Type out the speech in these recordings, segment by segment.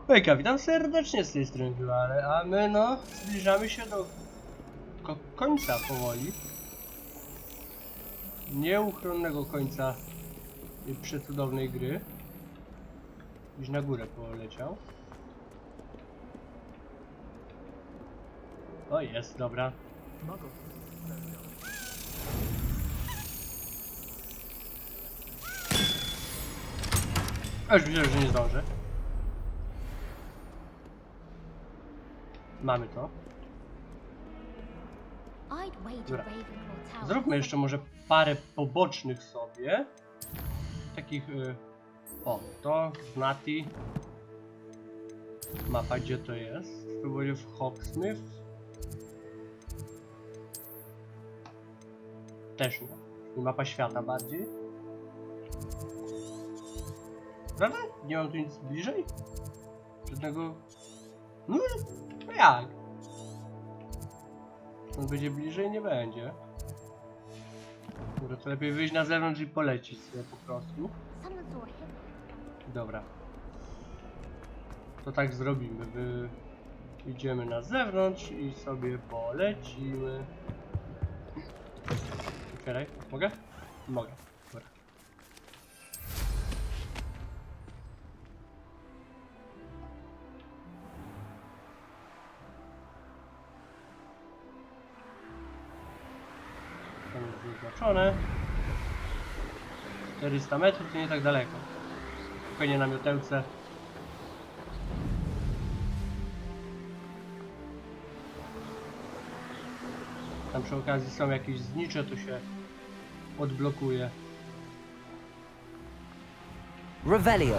Hejka, witam serdecznie z tej strony, a my no zbliżamy się do końca powoli. Nieuchronnego końca tej przecudownej gry. Gdzieś na górę poleciał. O, jest, dobra. Już myślałem, że nie zdążę. Mamy to. Dobra. Zróbmy jeszcze może parę pobocznych sobie. Takich... O, to Znati. Mapa, gdzie to jest? Spróbuję w Hogsmith. Też nie. I mapa świata bardziej. Prawda? Nie mam tu nic bliżej? Żadnego... No jak? On będzie bliżej? Nie będzie. Dobra, to lepiej wyjść na zewnątrz i polecić sobie po prostu. Dobra. To tak zrobimy. Idziemy na zewnątrz i sobie polecimy. Otwieraj. Mogę? Mogę. Dobra. Tam jest zaznaczone. 400 metrów to nie tak daleko. Spokojnie na miotełce. Tam przy okazji są jakieś znicze, to się odblokuje. Revelio.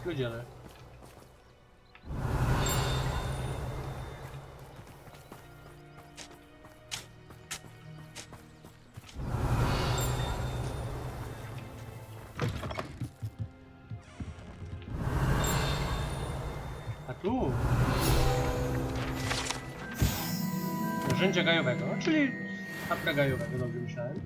Ludzie, ale... A tu... Narzędzia gajowego, no, czyli apka gajowego, dobrze myślałem.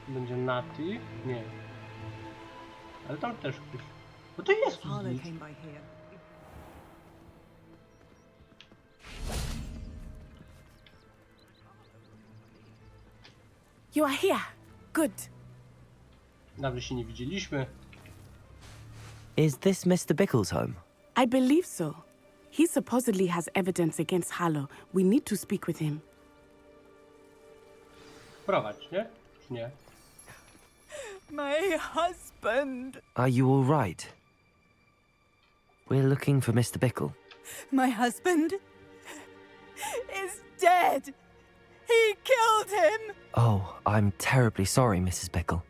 Będzie Nati? Nie. Ale tam też ktoś... No to jest tu nic. You are here. Good. Dawno się nie widzieliśmy. Is this Mr. Bickle's home? I believe so. He supposedly has evidence against Harlow. We need to speak with him. Prowadź, nie? Czy nie? My husband. Are you all right? We're looking for Mr. Bickle. My husband is dead. He killed him. Oh, I'm terribly sorry, Mrs. Bickle.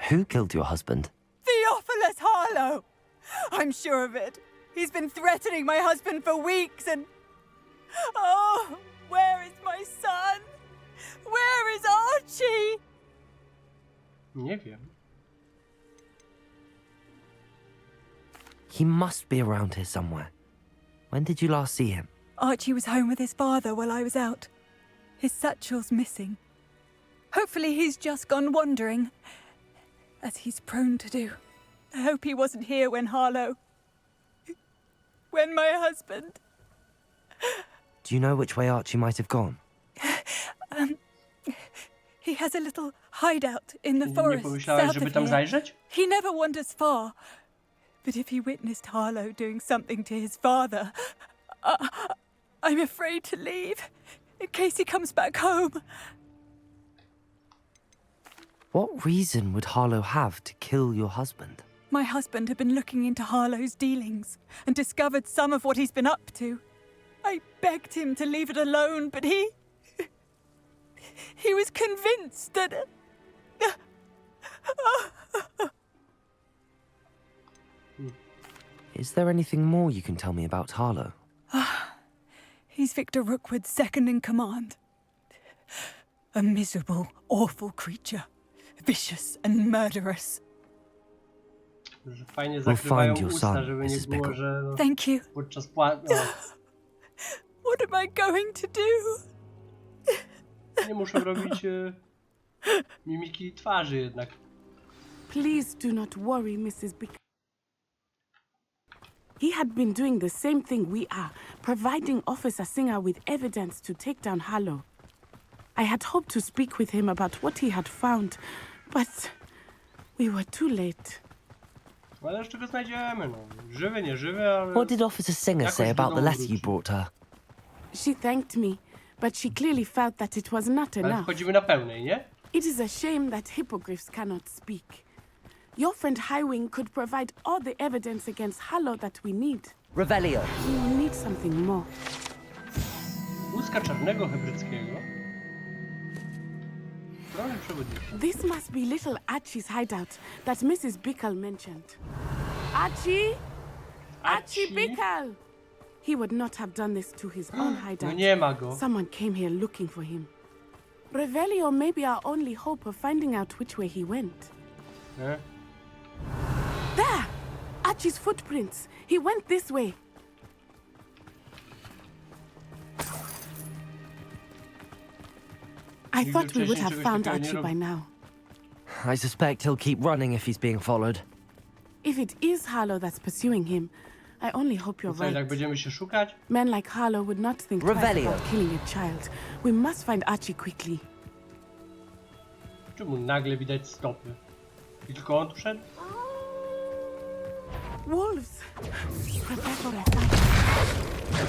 Who killed your husband? Theophilus Harlow. I'm sure of it. He's been threatening my husband for weeks and... Oh, where is my son? Where is Archie? Nie wiem. He must be around here somewhere. When did you last see him? Archie was home with his father while I was out. His satchel's missing. Hopefully he's just gone wandering, as he's prone to do. I hope he wasn't here when Harlow... when my husband... Do you know which way Archie might have gone? He has a little hideout in the Nie forest pomyślałeś, south żeby of tam here. zajrzeć? He never wanders far. But if he witnessed Harlow doing something to his father, I'm afraid to leave, in case he comes back home. What reason would Harlow have to kill your husband? My husband had been looking into Harlow's dealings and discovered some of what he's been up to. I begged him to leave it alone, but he was convinced that... Is there anything more you can tell me about Harlow? He's Victor Rookwood's second in command. A miserable, awful creature. Vicious and murderous. Że fajnie We'll zakrywają find your usta, son, żeby nie Mrs. było, Bickle. że Thank you. podczas płat... No, What a am I going to do? Nie muszę robić mimiki twarzy jednak. Please do not worry, Mrs. Bick. He had been doing the same thing we are, providing Officer Singer with evidence to take down Harlow. I had hoped to speak with him about what he had found, but we were too late. Ale jeszcze go znajdziemy, no. Żywy, nie żywy, ale... What did Officer Singer jakoś say do about the domu letter you wróci. brought her? She thanked me, but she clearly felt that it was not Ale enough. wchodzimy na pełnej, nie? It is a shame that hippogriffs cannot speak. Your friend Highwing could provide all the evidence against Harlow that we need. Revelio. We will need something more. Łuska czarnego hebryckiego. Broń przewodniczy. This must be little Archie's hideout that Mrs. Bickle mentioned. Archie? Archie Bickle! He would not have done this to his own No hideout. nie ma go. Someone came here looking for him. Revelio may be our only hope of finding out which way he went. Nie? There! Archie's footprints. He went this way. I thought we would have found Archie by now. I suspect he'll keep running if he's being followed. If it is Harlow that's pursuing him, I only hope you're Co, jak right. będziemy się szukać? Men like Harlow would not think twice Revelio. about killing a child. We must find Archie quickly. Czemu nagle widać stopy? I tylko on tu szedł? Wolves! Prepare for a fight.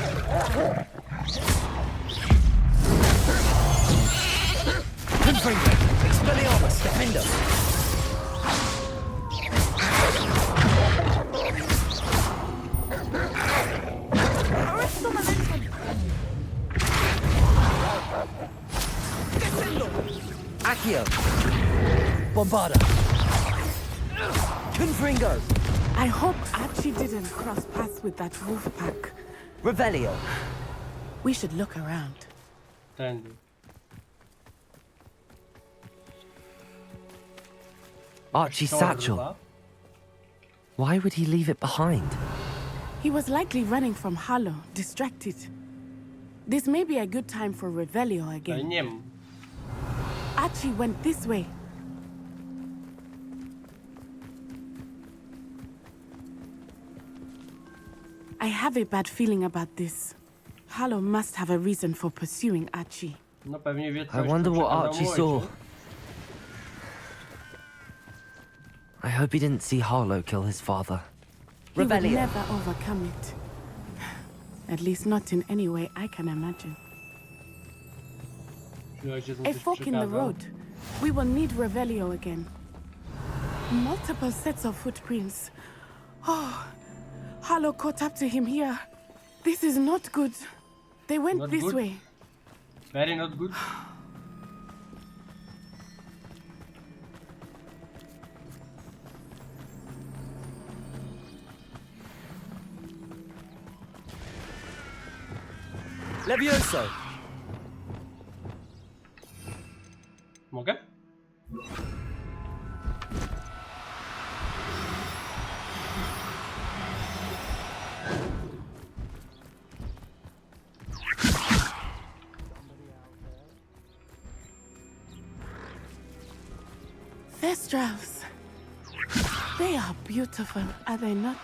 Expelliarmus, defender! Accio! Bombarda! Confringo! I hope Archie didn't cross paths with that wolf pack. Revelio! We should look around. Tędy. Archie's satchel. Torba. Why would he leave it behind? He was likely running from Harlow, distracted. This may be a good time for Revelio Ale again. nie mam. Archie went this way. I have a bad feeling about this. Harlow must have a reason for pursuing Archie. No pewnie wie I coś, wonder co what przekazał Archie mu saw. ojciec. I hope he didn't see Harlow kill his father. He would Revelio! never overcome it. At least not in any way I can imagine. Czy ojciec mu A coś fork in the przekazał? road. We will need Revelio again. Multiple sets of footprints. Oh, Harlow caught up to him here. This is not good. They went Not this good? way. Very not good. Levioso! Mogę? Thestrals. They are beautiful, are they not?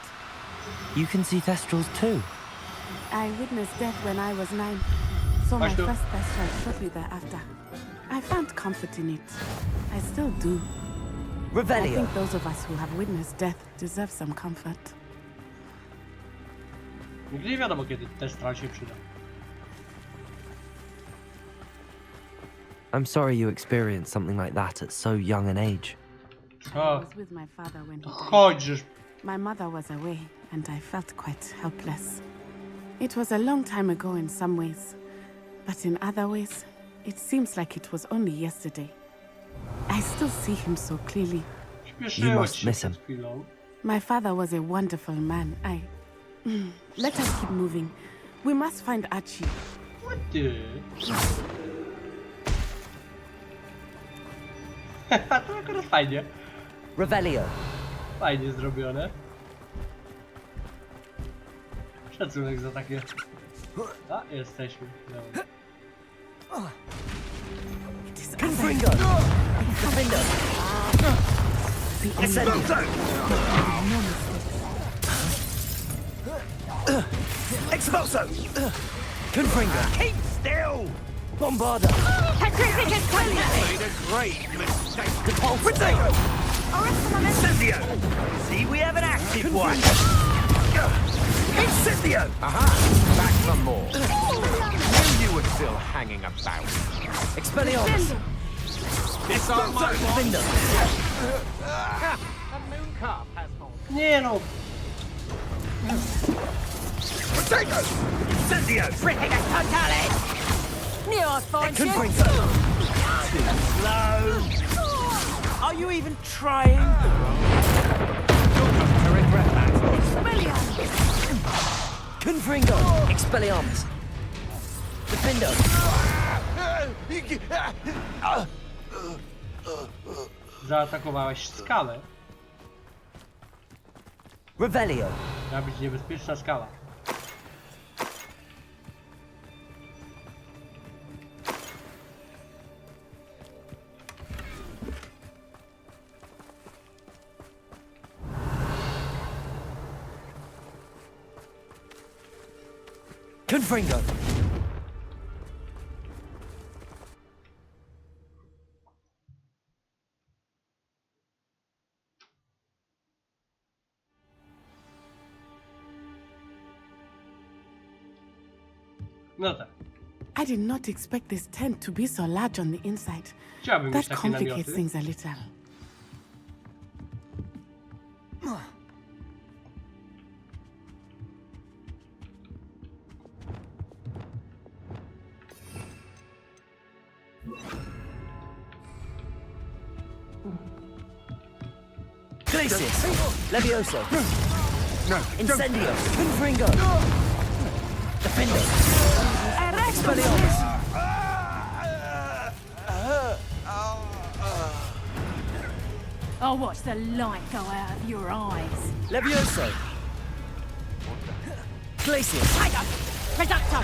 You can see Thestrals too. I witnessed death when I was 9. Saw my Chodź tu. first Thestral shortly thereafter. I found comfort in it. I still do. I Revelio! think those of us who have witnessed death deserve some comfort. Nigdy nie wiadomo, kiedy ten stral się przyda. I'm sorry you experienced something like that at so young an age. I O, was with my father when he died. chodź, żeż... My mother was away, and I felt quite helpless. It was a long time ago in some ways, but in other ways, it seems like it was only yesterday. I still see him so clearly. Śpieszyło must ci się miss him. przed chwilą. My father was a wonderful man. Let us keep moving. We must find Archie. Ty. To akurat fajnie. Revelio! Fajnie zrobione. Szacunek za takie A, jesteśmy. Dobra. Confringo! Defender! Incendio! Expulso! Confringo! Keep still! Bombarda! Petrificus Made a great mistake. Repulso! Incendio! See, we have an active one. Incendio! Aha! Back for more. Knew you were still hanging about. Expelliarmus! This on my Defender! A moon calf has hold. Nie no! Potato! Incendio! Petrificus totalis! Knew I'd find you! Confringo! Slow! Are you even trying? To regret that. Confringo! Expelliarmus! Defender! Zaatakowałeś skalę. Revelio! Miała być niebezpieczna skala. Confringo! No tak. I did not expect this tent to be so large on the inside. Chciałbym mieć That takie complicates namioty. things a little. Glacius! Levioso! Incendio! Confringo! Defender! Expelliarmus! I'll watch the light go out of your eyes. Levioso! Glacius! Tiger! Reducto!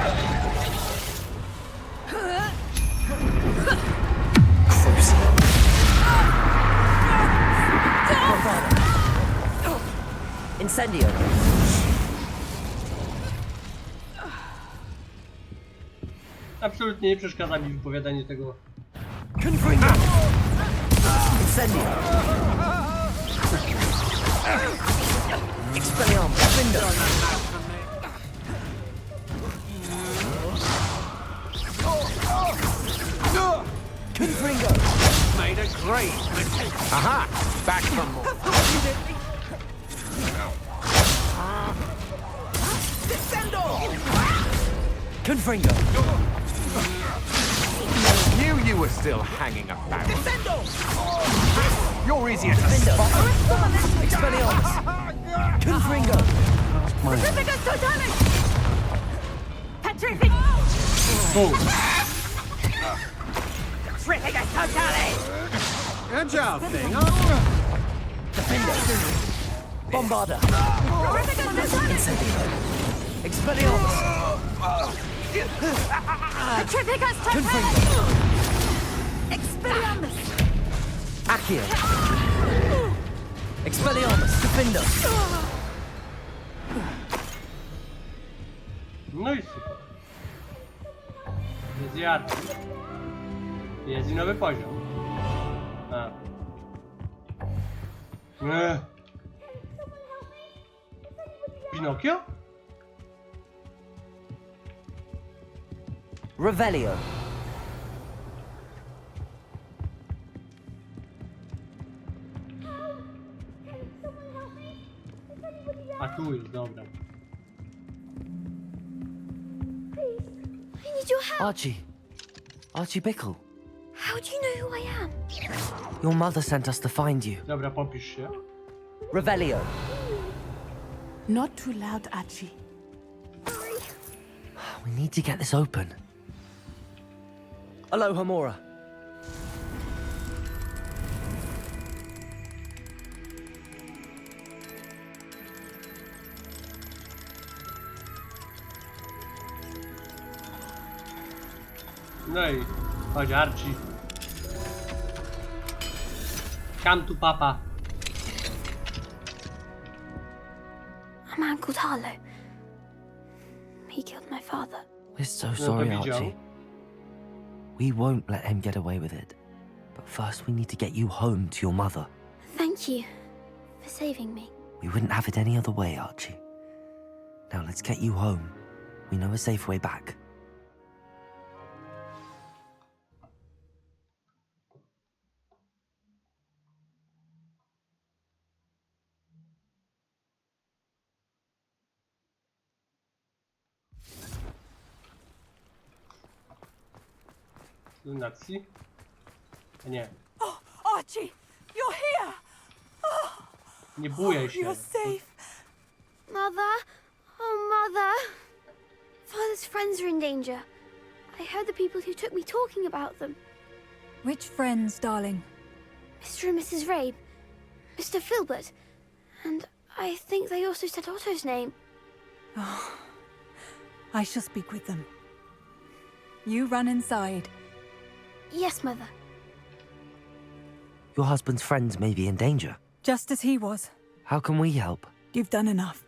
Incendio! Absolutnie nie przeszkadza mi wypowiadanie tego. Confringo! Incendio! Expelliarmus! Defender! Confringo! Made a great mistake. Aha! Back for more. Confringo! Knew you were still hanging about. You're easier to Defender! spot. Expelliarmus! Confringo! Petrificus totalis! Petrific! Boom! Petrificus totalis! Agile thing, Defender! Bombarda! Petrificus totalis! Incendio! Expelliarmus! Petrificus totalis! Confringo! Expelliarmus! Accio! Expelliarmus! Defender! No i super. Jest jadł. Jest i nowy poziom. A. Pinokio? Revelio! A tu jest, dobra. I need your help. Archie! Archie Bickle! How do you know who I am? Your mother sent us to find you. Dobra, popisz się. Revelio! Not too loud, Archie. We need to get this open. Alohomora! No i chodź Archie. Come to papa. A man called Harlow. He killed my father. We're so No to sorry, widział. Archie. We won't let him get away with it. But first we need to get you home to your mother. Thank you for saving me. We wouldn't have it any other way, Archie. Now let's get you home. We know a safe way back. Lunacji? Nie. Oh, Archie, you're here! Nie bujaj się. You're safe. Mother? Oh, Mother. Father's friends are in danger. I heard the people who took me talking about them. Which friends, darling? Mr. and Mrs. Rabe, Mr. Filbert, and I think they also said Otto's name. I shall speak with them. You run inside. Yes, Mother. Your husband's friends may be in danger. Just as he was. How can we help? You've done enough.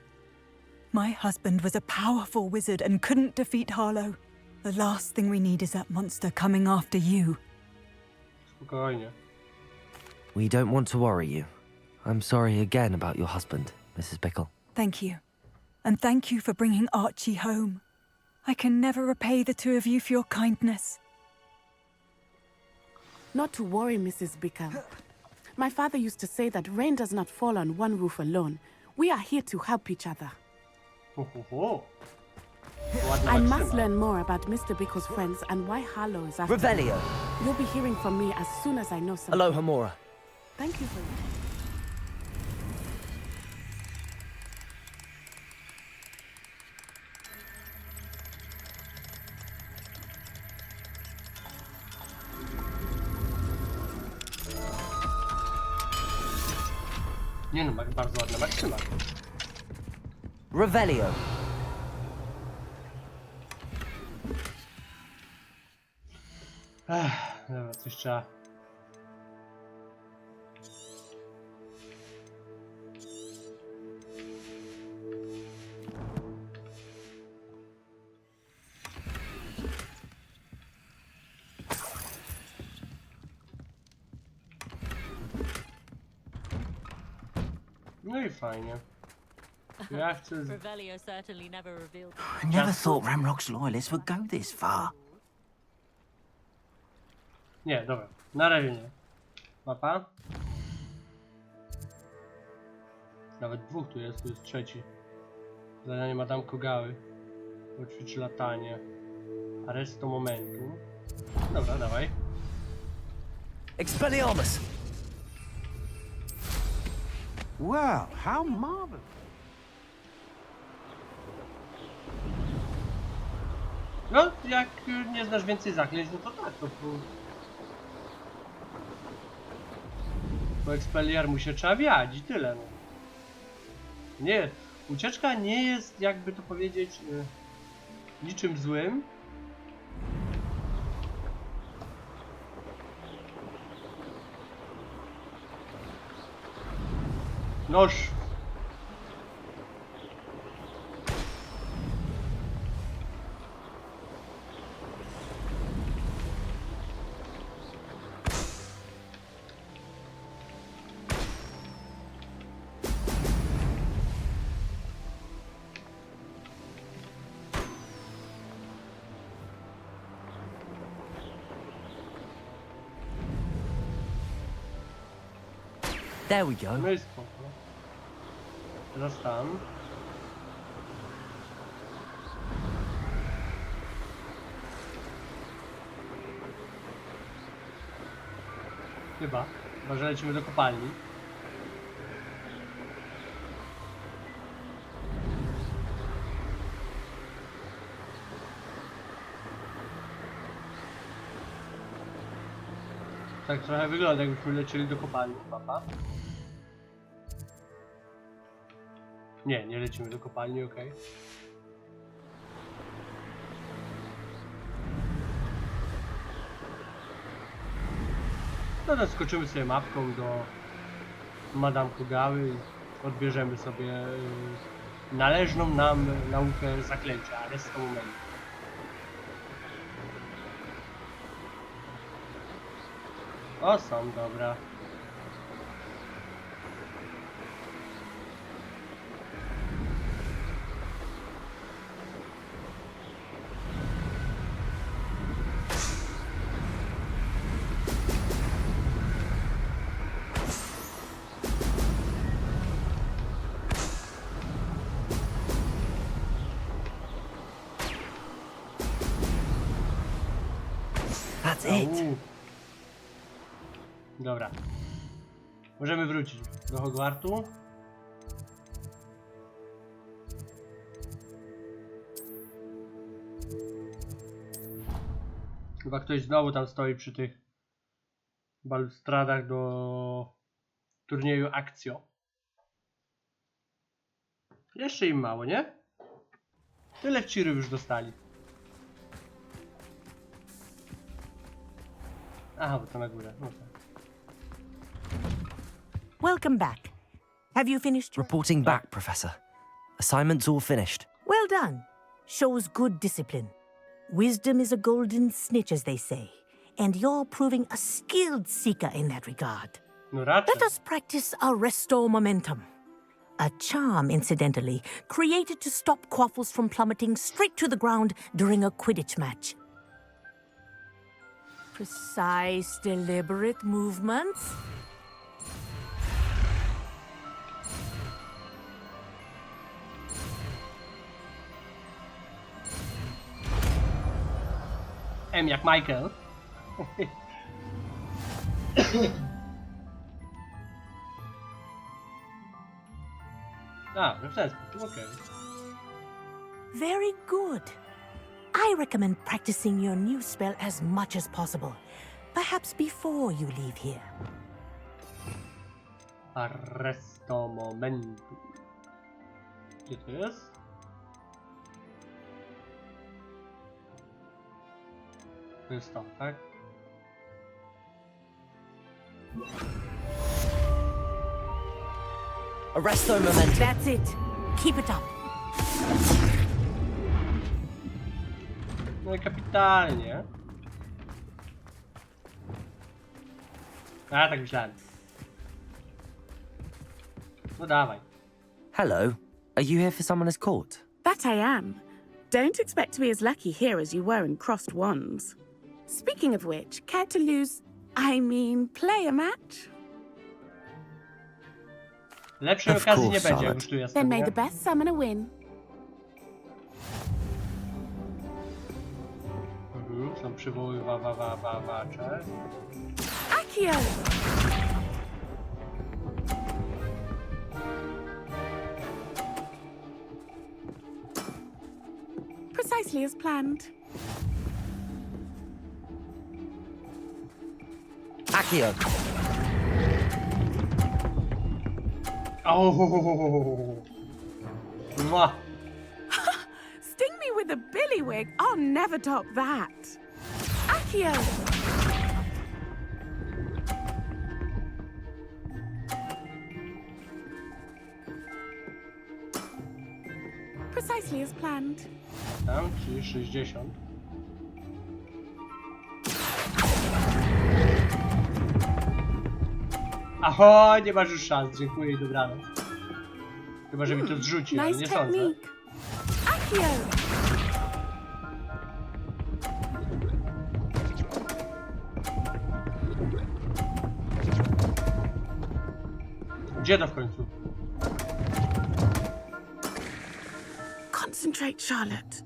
My husband was a powerful wizard and couldn't defeat Harlow. The last thing we need is that monster coming after you. Spokojnie. We don't want to worry you. I'm sorry again about your husband, Mrs. Bickle. Thank you. And thank you for bringing Archie home. I can never repay the two of you for your kindness. Not to worry, Mrs. Bickle. My father used to say that rain does not fall on one roof alone. We are here to help each other. Ho, ho, ho. Ładny I Maksyma. must learn more about Mr. Bickle's friends and why Harlow is after him. Revelio. You'll be hearing from me as soon as I know something. Aloha Mora. Thank you for Nie no, bardzo ładna Maksyma. Revelio. Dobra, coś trzeba. No i fajnie. Ja chcę... Revelio certainly never revealed. I never thought Ramrock's loyalists would go this far. Nie, dobra. Na razie nie. Mapa. Nawet dwóch tu jest trzeci. Zadanie Madame Kogały. Poćwicz latanie. Arresto momentu. Dobra, dawaj. Expelliarmus. Well, how marvelous. No, jak nie znasz więcej zaklęć, no to tak, to po Expelliarmu się trzeba wiać i tyle, no. Nie, ucieczka nie jest, jakby to powiedzieć, niczym złym. Noż. There we go. No i spoko. Teraz tam. Chyba, że lecimy do kopalni. Tak trochę wygląda, jakbyśmy lecieli do kopalni, papa. Nie, nie lecimy do kopalni, okej. No to skoczymy sobie mapką do Madame Kogały i odbierzemy sobie należną nam naukę zaklęcia, ale z tą momentu. O, są, dobra. That's it. Dobra. Możemy wrócić do Hogwartu. Chyba ktoś znowu tam stoi przy tych balustradach do turnieju Akcjo. Jeszcze im mało, nie? Tyle wcirów już dostali. Aha, bo to na górę. No tak. Welcome back. Have you finished? Reporting back, Professor. Assignment's all finished. Well done. Shows good discipline. Wisdom is a golden snitch, as they say, and you're proving a skilled seeker in that regard. No raczej. Let us practice our restore momentum. A charm, incidentally, created to stop quaffles from plummeting straight to the ground during a Quidditch match. Precise, deliberate movements. M jak Michael. A, w ten sposób, okej. Very good. I recommend practicing your new spell as much as possible. Perhaps before you leave here. Arresto momentu. Gdzie to jest? To jest to, tak? Arresto momentum. That's it. Keep it up. No i kapitalnie. A, tak myślałem. No dawaj. Hello. Are you here for someone as court? That I am. Don't expect to be as lucky here as you were in Crossed Wands. Speaking of which, care to play a match? Lepszej Of okazji nie course, będzie, jak Charlotte. już tu jestem, Then may nie? the best summoner win. Są przywoływacze. Accio! Precisely as planned. Accio. Oh. Mwah. Sting me with a billywig. I'll never top that. Accio! Precisely as planned. Tam, czyli 60. Aho, nie masz już szans, dziękuję i dobranoc. Chyba, że mi to zrzuci, ale Nice nie sądzę. technique. Accio! Gdzie to w końcu? Concentrate, Charlotte.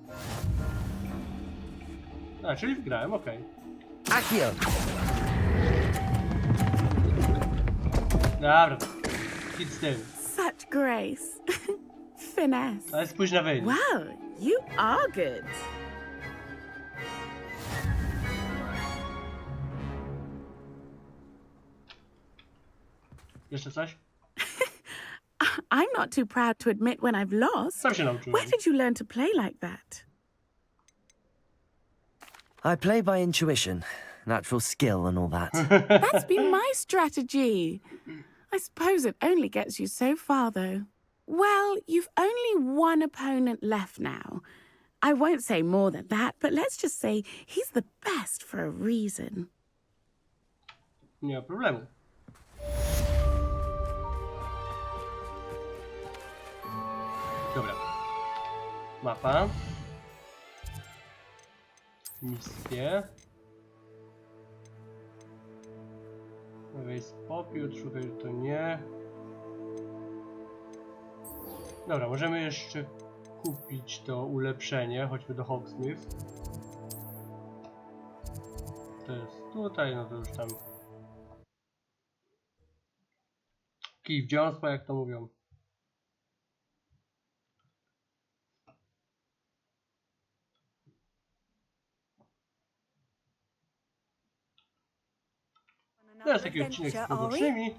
A, czyli wygrałem, okej. Accio. Dobra, idź z tym. Such grace. Finesse. Ale spójrz na wynik. Wow, you are good. Jeszcze coś? I'm not too proud to admit when I've lost. Sam się nauczyłem. Where did you learn to play like that? I play by intuition. natural skill and all that. That's been my strategy. I suppose it only gets you so far, though. Well, you've only one opponent left now. I won't say more than that, but let's just say he's the best for a reason. Nie ma problemu. Dobra. Mapa. Misje. Wejść popiół, szukaj to nie. Dobra, możemy jeszcze kupić to ulepszenie, choćby do Hogsmeade. To jest tutaj, no to już tam. Kij w dziąsła, jak to mówią. Teraz taki odcinek z pobocznymi,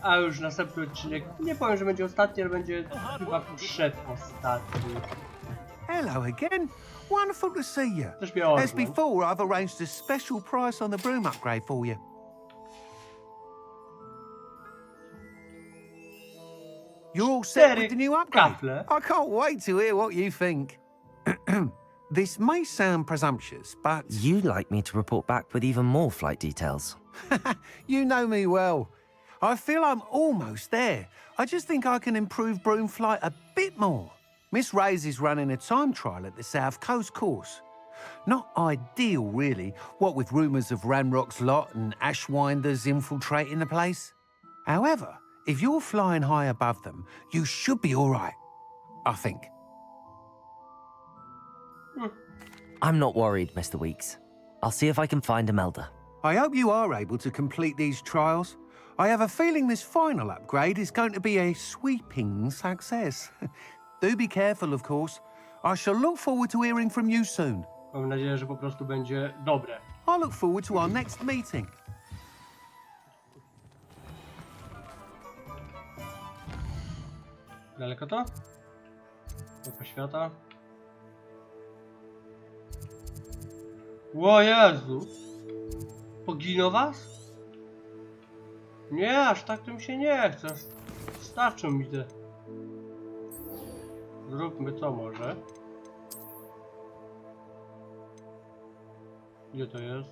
a już następny odcinek, nie powiem, że będzie ostatni, ale będzie chyba przedostatni. Hello again. Wonderful to see you. Też miał As before, I've arranged a special price on the broom upgrade for you. You're all set with the new upgrade. Kafle. I can't wait to hear what you think. This may sound presumptuous, but... You'd like me to report back with even more flight details. You know me well. I feel I'm almost there. I just think I can improve broom flight a bit more. Miss Ray's is running a time trial at the South Coast course. Not ideal, really, what with rumours of Ranrock's lot and Ashwinders infiltrating the place. However, if you're flying high above them, you should be all right, I think. I'm not worried, Mr. Weeks. I'll see if I can find Imelda. I hope you are able to complete these trials. I have a feeling this final upgrade is going to be a sweeping success. Do be careful, of course. I shall look forward to hearing from you soon. Mam nadzieję, że po prostu będzie dobre. I look forward to our next meeting. Daleko to? Mapa świata. O Jezu! Poginą was? Nie, aż tak to mi się nie chce. Starczą mi te. Zróbmy to może. Gdzie to jest?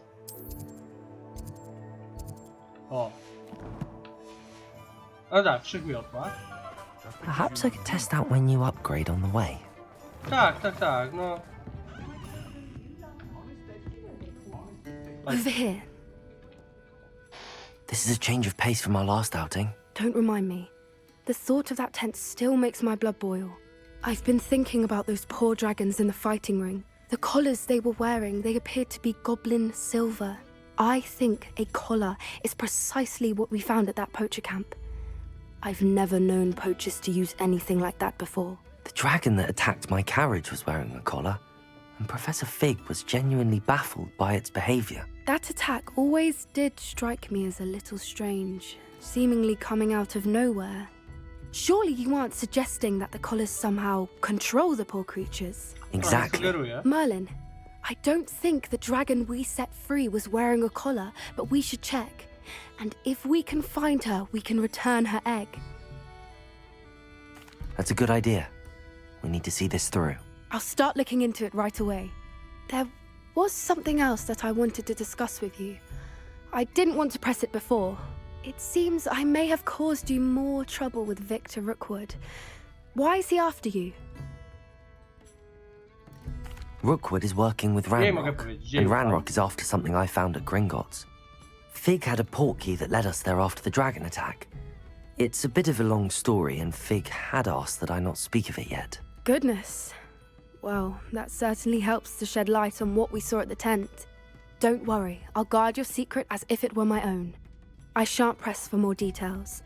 O. No tak, 3 miotła. Perhaps I could test out my new upgrade on the way. Tak, no. Over here. This is a change of pace from our last outing. Don't remind me. The thought of that tent still makes my blood boil. I've been thinking about those poor dragons in the fighting ring. The collars they were wearing, they appeared to be goblin silver. I think a collar is precisely what we found at that poacher camp. I've never known poachers to use anything like that before. The dragon that attacked my carriage was wearing a collar, and Professor Fig was genuinely baffled by its behavior. That attack always did strike me as a little strange, seemingly coming out of nowhere. Surely you aren't suggesting that the collars somehow control the poor creatures? Exactly. Merlin, I don't think the dragon we set free was wearing a collar, but we should check. And if we can find her, we can return her egg. That's a good idea. We need to see this through. I'll start looking into it right away. There was something else that I wanted to discuss with you. I didn't want to press it before. It seems I may have caused you more trouble with Victor Rookwood. Why is he after you? Rookwood is working with Ranrock, and Ranrock is after something I found at Gringotts. Fig had a portkey that led us there after the dragon attack. It's a bit of a long story, and Fig had asked that I not speak of it yet. Goodness. Well, that certainly helps to shed light on what we saw at the tent. Don't worry, I'll guard your secret as if it were my own. I shan't press for more details.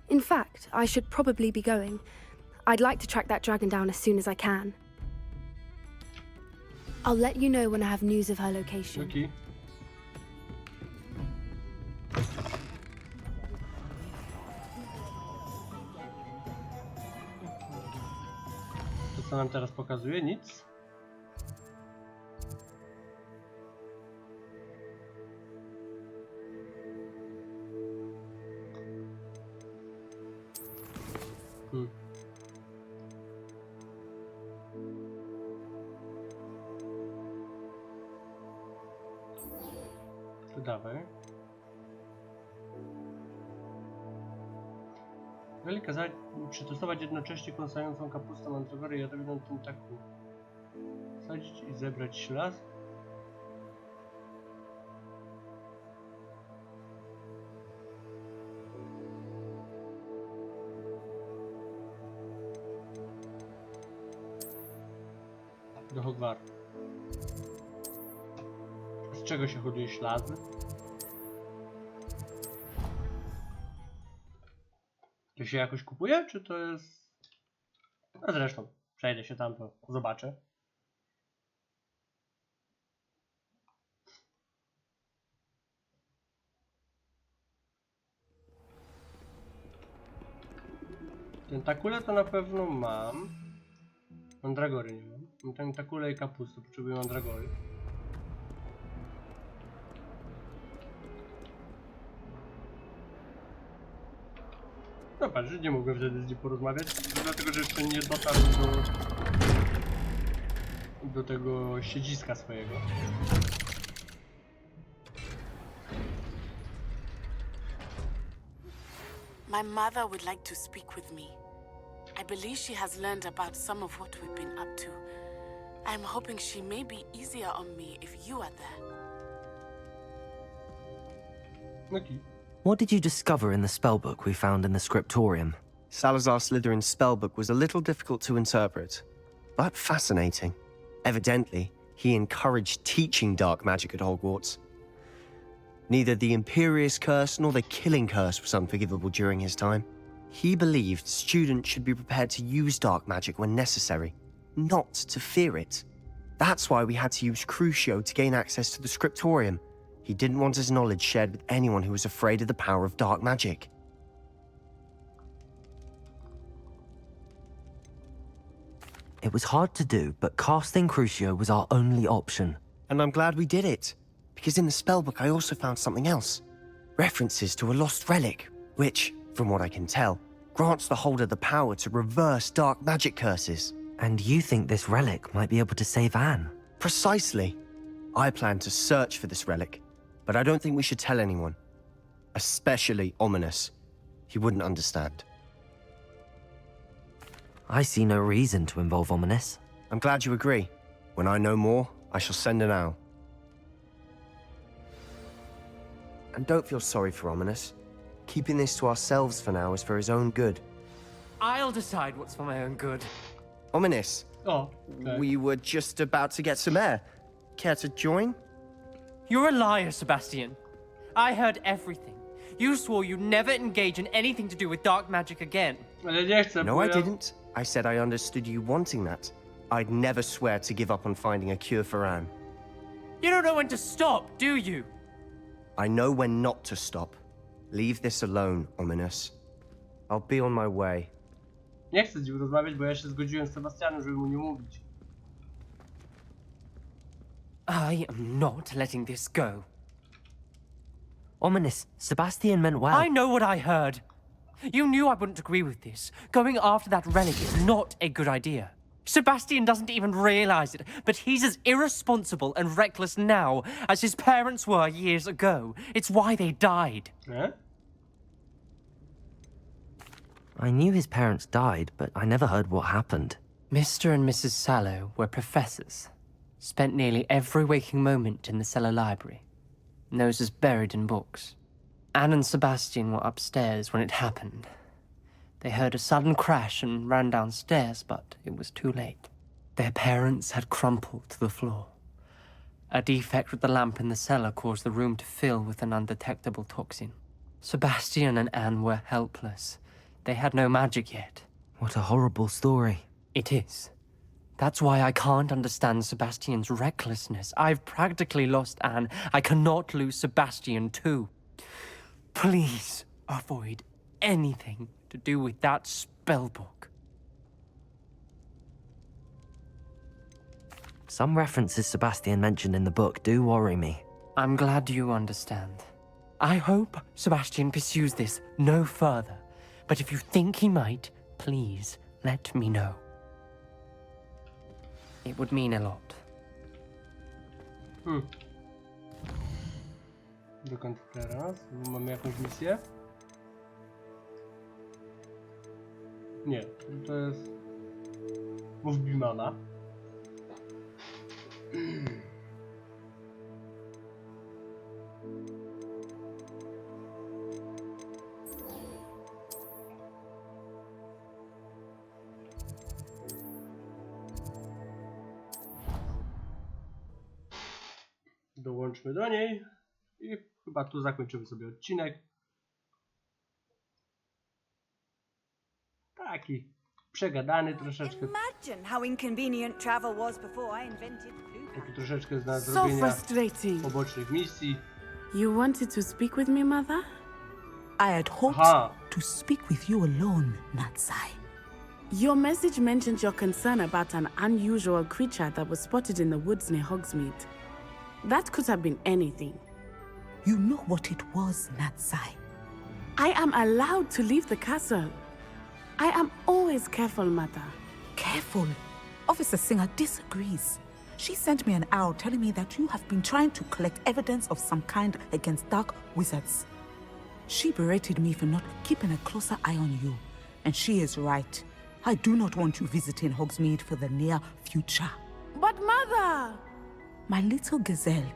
In fact, I should probably be going. I'd like to track that dragon down as soon as I can. I'll let you know when I have news of her location. Okay. To co nam teraz pokazuje? Nic. To dawaj. Weli kazać przetestować jednocześnie kąsającą kapustę mandragory i jadowitą tentaku. Sadzić i zebrać ślad. Do Hogwartu. Z czego się hoduje ślady? To się jakoś kupuje, czy to jest... A zresztą, przejdę się tam, to zobaczę. Tentakule to na pewno mam. Mandragory nie mam. Mam tentakule i kapustę, potrzebuję mandragory. No patrz, nie mogłem wtedy z nim porozmawiać, dlatego że jeszcze nie dotarł do tego siedziska swojego. My mother would like to speak with me. I believe she has learned about some of what we've been up to. I'm hoping she may be easier on me if you are there. Okay. What did you discover in the spellbook we found in the scriptorium? Salazar Slytherin's spellbook was a little difficult to interpret, but fascinating. Evidently, he encouraged teaching dark magic at Hogwarts. Neither the Imperious Curse nor the Killing Curse was unforgivable during his time. He believed students should be prepared to use dark magic when necessary, not to fear it. That's why we had to use Crucio to gain access to the scriptorium. He didn't want his knowledge shared with anyone who was afraid of the power of dark magic. It was hard to do, but casting Crucio was our only option. And I'm glad we did it, because in the spellbook I also found something else. References to a lost relic, which, from what I can tell, grants the holder the power to reverse dark magic curses. And you think this relic might be able to save Anne? Precisely. I plan to search for this relic, but I don't think we should tell anyone. Especially Ominous. He wouldn't understand. I see no reason to involve Ominous. I'm glad you agree. When I know more, I shall send an owl. And don't feel sorry for Ominous. Keeping this to ourselves for now is for his own good. I'll decide what's for my own good. Ominous. Oh, okay. We were just about to get some air. Care to join? You're a liar, Sebastian. I heard everything. You swore you'd never engage in anything to do with dark magic again. No, I didn't. I said I understood you wanting that. I'd never swear to give up on finding a cure for Anne. You don't know when to stop, do you? I know when not to stop. Leave this alone, Ominous. I'll be on my way. Nie chcę z nim rozmawiać, bo ja się zgodziłem z Sebastianem, żeby mu nie mówić. I am not letting this go. Ominous, Sebastian meant well. I know what I heard. You knew I wouldn't agree with this. Going after that relic is not a good idea. Sebastian doesn't even realize it, but he's as irresponsible and reckless now as his parents were years ago. It's why they died. Eh? I knew his parents died, but I never heard what happened. Mr. and Mrs. Sallow were professors. Spent nearly every waking moment in the cellar library. Noses buried in books. Anne and Sebastian were upstairs when it happened. They heard a sudden crash and ran downstairs, but it was too late. Their parents had crumpled to the floor. A defect with the lamp in the cellar caused the room to fill with an undetectable toxin. Sebastian and Anne were helpless. They had no magic yet. What a horrible story. It is. That's why I can't understand Sebastian's recklessness. I've practically lost Anne. I cannot lose Sebastian too. Please avoid anything to do with that spellbook. Some references Sebastian mentioned in the book do worry me. I'm glad you understand. I hope Sebastian pursues this no further. But if you think he might, please let me know. It would mean a lot. Dokąd teraz? Mamy jakąś misję? Nie, to jest... Mów Bimana. Dołączmy do niej i chyba tu zakończymy sobie odcinek. Taki przegadany troszeczkę. Imagine how inconvenient travel was before I invented Pluto. Taki troszeczkę na So zrobienia frustrating. pobocznych misji. You wanted to speak with me, Mother? I had hoped to speak with you alone, Natsai. Your message mentioned your concern about an unusual creature that was spotted in the woods near Hogsmeade. That could have been anything. You know what it was, Natsai. I am allowed to leave the castle. I am always careful, Mother. Careful. Officer Singer disagrees. She sent me an owl telling me that you have been trying to collect evidence of some kind against dark wizards. She berated me for not keeping a closer eye on you. And she is right. I do not want you visiting Hogsmeade for the near future. But Mother! My little gazelle,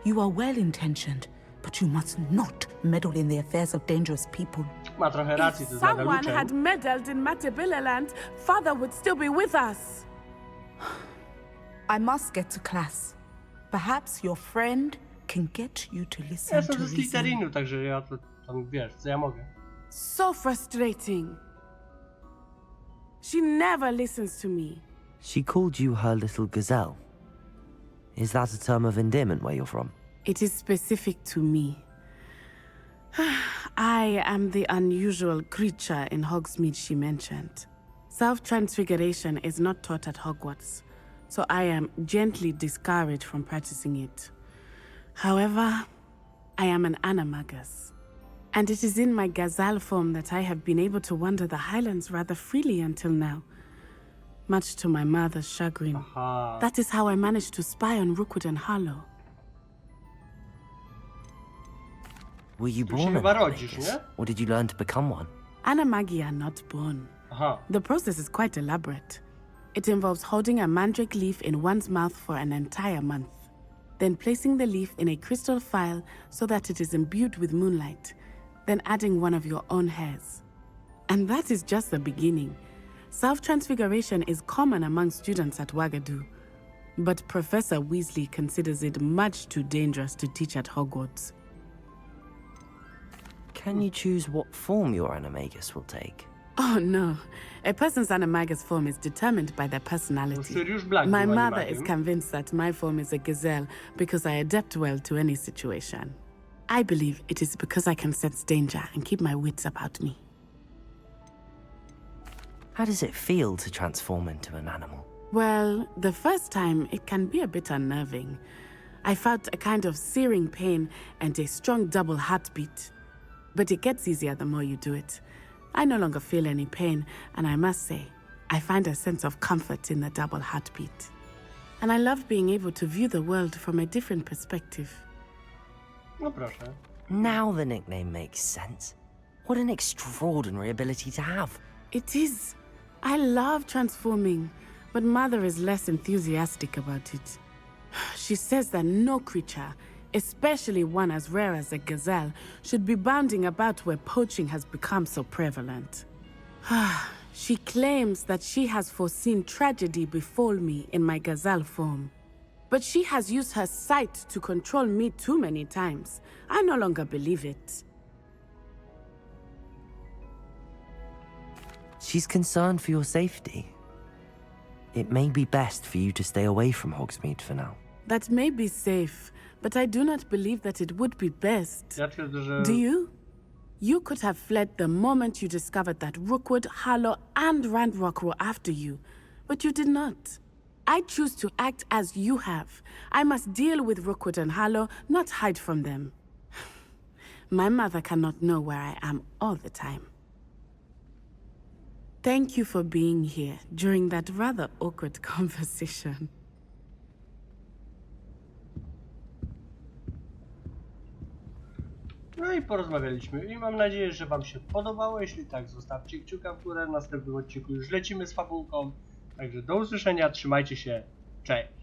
you are well-intentioned, but you must not meddle in the affairs of dangerous people. Ma trochę racji, to If jest someone Nagaluczem. had meddled in Matabeleland, Father would still be with us. I must get to class. Perhaps your friend can get you to Ja listen jestem to ze reason. Slytherinu, także ja to tam wiesz, co ja mogę. So frustrating. She never listens to me. She called you her little gazelle. Is that a term of endearment where you're from? It is specific to me. I am the unusual creature in Hogsmeade she mentioned. Self-transfiguration is not taught at Hogwarts, so I am gently discouraged from practicing it. However, I am an animagus, and it is in my gazelle form that I have been able to wander the Highlands rather freely until now, much to my mother's chagrin. Aha. That is how I managed to spy on Rookwood and Harlow. Were you Tu się born an chyba rodzisz, animagus, nie? or did you learn to become one? Animagi are not born. Aha. The process is quite elaborate. It involves holding a mandrake leaf in one's mouth for an entire month, then placing the leaf in a crystal phial so that it is imbued with moonlight, then adding one of your own hairs. And that is just the beginning. Self-transfiguration is common among students at Wagadu, but Professor Weasley considers it much too dangerous to teach at Hogwarts. Can you choose what form your animagus will take? Oh no, a person's animagus form is determined by their personality. Sirius Black My był mother is animagiem. convinced that my form is a gazelle because I adapt well to any situation. I believe it is because I can sense danger and keep my wits about me. How does it feel to transform into an animal? Well, the first time it can be a bit unnerving. I felt a kind of searing pain and a strong double heartbeat. But it gets easier the more you do it. I no longer feel any pain, and I must say, I find a sense of comfort in the double heartbeat. And I love being able to view the world from a different perspective. No proszę. Now the nickname makes sense. What an extraordinary ability to have. It is. I love transforming, but Mother is less enthusiastic about it. She says that no creature, especially one as rare as a gazelle, should be bounding about where poaching has become so prevalent. She claims that she has foreseen tragedy befall me in my gazelle form. But she has used her sight to control me too many times. I no longer believe it. She's concerned for your safety. It may be best for you to stay away from Hogsmeade for now. That may be safe, but I do not believe that it would be best. Ja twierdzę, że... Do you? You could have fled the moment you discovered that Rookwood, Harlow, and Ranrock were after you, but you did not. I choose to act as you have. I must deal with Rookwood and Harlow, not hide from them. My mother cannot know where I am all the time. Thank you for being here during that rather awkward conversation. No i porozmawialiśmy i mam nadzieję, że wam się podobało. Jeśli tak, zostawcie kciuka w górę. W następnym odcinku już lecimy z fabułką. Także do usłyszenia, trzymajcie się, cześć!